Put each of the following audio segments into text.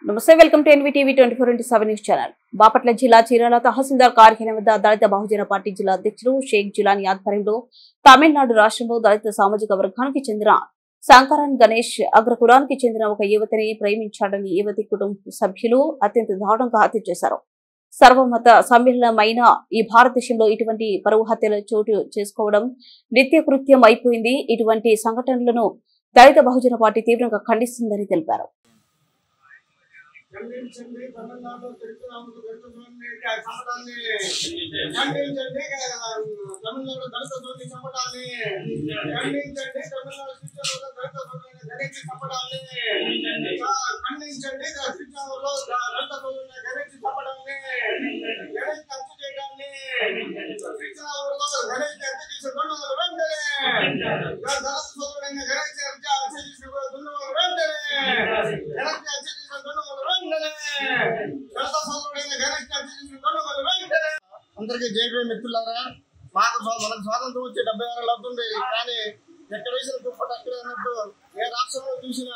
నమస్తే welcome to NVTV 24/7 news channel. Bapatla జిల్లా చీరాల తహసీల్దార్ కార్యాలయం వద్ద దళిత బహుజన పార్టీ జిల్లా అధ్యక్షుడు షేక్ జిలానీ ఆధ్వర్యంలో తమిళనాడు రాష్ట్రంలో దళిత సామాజిక వర్గానికి చెందిన శంకరన్ గణేష్ అగ్రకులానికి చెందిన ఒక యువతిని ప్రేమించాడని యువతి కుటుంబ సభ్యులు అత్యంత దారుణంగా హత్య చేశారు. సర్వమత సమ్మేళనమైన ఈ భారతదేశంలో ఇటువంటి పరువు హత్యలు చోటు చేసుకోవడం నిత్యకృత్యం అయిపోయింది. ఇటువంటి సంఘటనలను దళిత బహుజన పార్టీ తీవ్రంగా ఖండిస్తుందని తెలిపారు. ఖండించండి తమిళనాడు ఖండించండి తమిళనాడు దళిత సోదరి చంపడాన్ని ఖండించండి తమిళనాడు శిక్షణలో దళిత సోదరిని ధరించి చంపడాన్ని ఖండించండి శిక్షణలో దళిత సోదరిని ధరించి చంపడాన్ని గణేష్ హత్య చేయడాన్ని శిక్షణలో గణేష్ హత్య చేసిన దుండగులు వెంటనే దళిత సోదరుడైన గణేష్ హత్య చేసిన దుండగులు వెంటనే గణేష్ హత్య చేసిన దుండగులు అందరికీ జైపీ మిత్రులారా, మనకు స్వాతంత్రం వచ్చి 70 ఏళ్ళు అవుతుంది. కానీ ఎక్కడ వేసిన దుప్పటి అక్కడే అన్నట్టు ఏ రాష్ట్రంలో చూసినా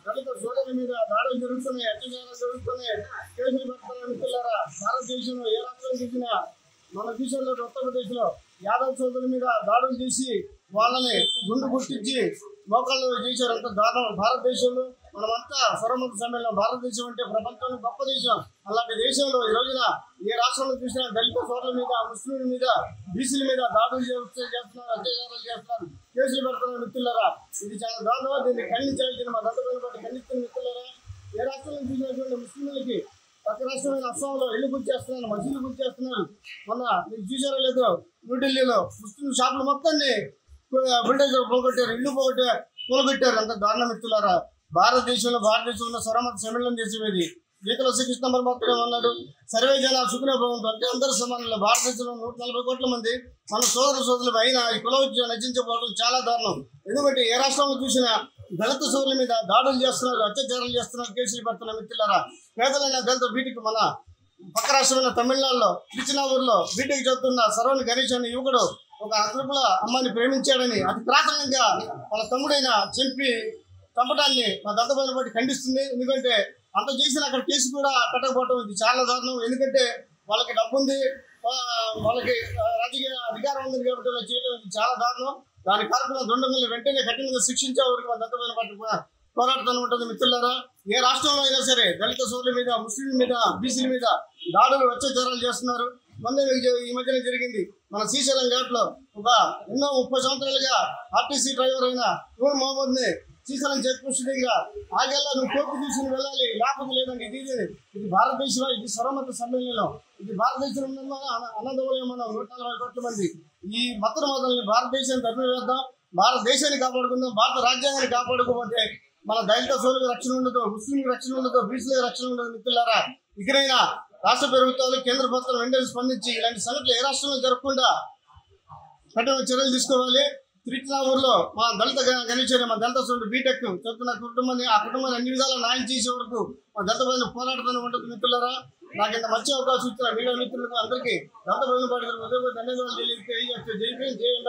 దళిత సోదరుల మీద దాడులు జరుగుతున్నాయి, అత్యాచారాలు జరుగుతున్నాయి, కేసులు పెడుతున్నారు. మిత్రులారా, భారతదేశంలో ఏ రాష్ట్రం చూసినా మన దేశంలో ఉత్తరప్రదేశ్ లో యాదవ్ సోదరుల మీద దాడులు చేసి వాళ్ళని గుండు గుర్తించి మోకాళ్ళు చేశారు. అంత దారుణం. భారతదేశంలో మనమంతా సర్వమత సమ్మేళనం. భారతదేశం అంటే ప్రపంచంలో గొప్ప దేశం. అలాంటి దేశంలో ఈ రోజున ఏ రాష్ట్రంలో చూసినా దళిత సోదరుల మీద, ముస్లింల మీద, బీసీల మీద దాడులు చేస్తున్నారు, అత్యాచారాలు చేస్తున్నారు, కేసులు పెడుతున్నారు. మిత్రులారా, ఇది చాలా దారుణం. దీన్ని ఖండించాల్సిన మా దంతమైన పాటు ఖండిస్తున్న మిత్రులారా, ఏ రాష్ట్రంలో చూసినటువంటి ముస్లింలకి పక్క రాష్ట్రమైన అస్సాంలో ఇల్లు గుర్చేస్తున్నారు, మసీదులు గుర్చేస్తున్నారు. మొన్న మీరు చూసారో లేదో, న్యూఢిల్లీలో ముస్లిం షాపులు మొత్తాన్ని బిల్డర్లు పోగొట్టారు, ఇల్లు కూలగొట్టారు. అంత దారుణ. మిత్రులారా, భారతదేశంలో ఉన్న సర్వమత సమ్మేళనం చేసేది గీతలో శ్రీకృష్ణ పరమాత్మ అన్నాడు, సర్వే జన సుఖిన భవంతు, అంటే అందరూ సమానంలో. భారతదేశంలో 140 కోట్ల మంది మన సోదరులు అయినా ఈ కుల నశించకపోవడం చాలా దారుణం. ఎందుకంటే ఏ రాష్ట్రంలో చూసినా దళిత సోదరుల మీద దాడులు చేస్తున్నారు, అత్యాచారాలు చేస్తున్నారు, కేసులు పెడుతున్నారు. మిత్రులారా, పేదలైన దళిత బీటికి మన పక్క రాష్ట్రమైన తమిళనాడులో తిరుచినావూరులో బీటెక్ చదువుతున్న సర్వన్ గణేష్ అనే యువకుడు ఒక అగ్రకుల అమ్మాయిని ప్రేమించాడని అతి ప్రాథమికంగా వాళ్ళ తమ్ముడైన చంపడాన్ని మా దంతమైన బట్టి ఖండిస్తుంది. ఎందుకంటే అంత చేసిన అక్కడ కేసు కూడా పెట్టకపోవడం ఇది చాలా దారుణం. ఎందుకంటే వాళ్ళకి డబ్బు ఉంది, వాళ్ళకి రాజకీయ అధికారం ఉంది కాబట్టి అలా చేయడం ఇది చాలా దారుణం. దాని కారణంగా దుండగుల్ని వెంటనే కఠినంగా శిక్షించే వరకు మా దంతమైన బట్టి పోరాడుతూనే ఉంటుంది. మిత్రులారా, ఏ రాష్ట్రంలో అయినా సరే దళిత సోదరుల మీద, ముస్లింల మీద, బీసీల మీద దాడులు అత్యాచారాలు చేస్తున్నారు. మొన్న ఈ మధ్యన జరిగింది మన శ్రీశైలం ఘాట్లో ఒక ఎన్నో 30 సంవత్సరాలుగా ఆర్టీసీ డ్రైవర్ అయిన నూర్ మహమ్మద్ ని శ్రీశైలం చెక్ పోస్ట్ దగ్గర ఆగల్లా నువ్వు కోర్టు తీసుకుని వెళ్ళాలి, లేకపోతే లేదండి. ఇది భారతదేశంలో, ఇది సర్వమత సమ్మేళనం. ఇది భారతదేశంలో అన్నదమ్ములు మనం 140 కోట్ల మంది. ఈ మతరు మొదలని భారతదేశాన్ని తరిమివేద్దాం, భారతదేశాన్ని కాపాడుకుందాం. భారత రాజ్యాంగాన్ని కాపాడుకోకపోతే మన దళిత సోదరులకు రక్షణ ఉండదు, ముస్లింలకు రక్షణ ఉండదు, బీసీలకు రక్షణ ఉండదు. మిత్రులారా, ఇకనైనా రాష్ట్ర ప్రభుత్వాలు, కేంద్ర ప్రభుత్వం వెంటనే స్పందించి ఇలాంటి సంఘటనలు ఏ రాష్ట్రంలో జరగకుండా కఠిన చర్యలు తీసుకోవాలి. తిరుచినావూరులో మా దళిత గణేష్ మా దళిత సోదరుడు బీటెక్ చదువుతున్న కుటుంబాన్ని, ఆ కుటుంబాన్ని అన్ని విధాలా న్యాయం చేసే వరకు మా దళిత ప్రజలు పోరాడుతూనే ఉంటుంది. మిత్రులారా, నాకు ఇంత మంచి అవకాశం ఇచ్చిన మీడియా మిత్రులకు అందరికీ దళిత ప్రజల పార్టీ ధన్యవాదాలు తెలియజేస్తే